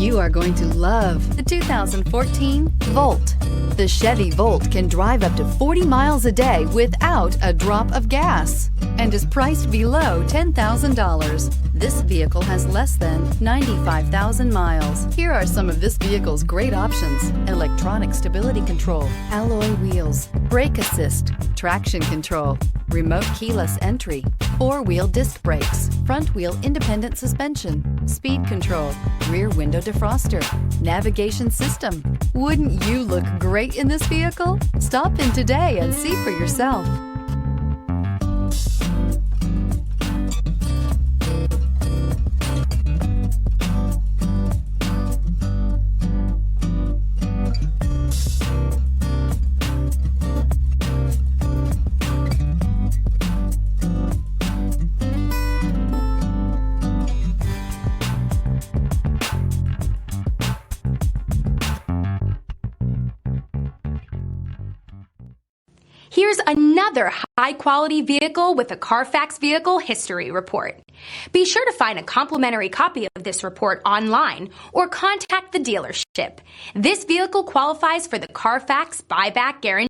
You are going to love the 2014 Volt. The Chevy Volt can drive up to 40 miles a day without a drop of gas and is priced below $10,000. This vehicle has less than 95,000 miles. Here are some of this vehicle's great options: electronic stability control, alloy wheels, brake assist, traction control, remote keyless entry, four-wheel disc brakes, front-wheel independent suspension, speed control, rear window defroster, navigation system. Wouldn't you look great in this vehicle? Stop in today and see for yourself. Here's another high-quality vehicle with a CARFAX Vehicle History Report. Be sure to find a complimentary copy of this report online or contact the dealership. This vehicle qualifies for the CARFAX Buyback Guarantee.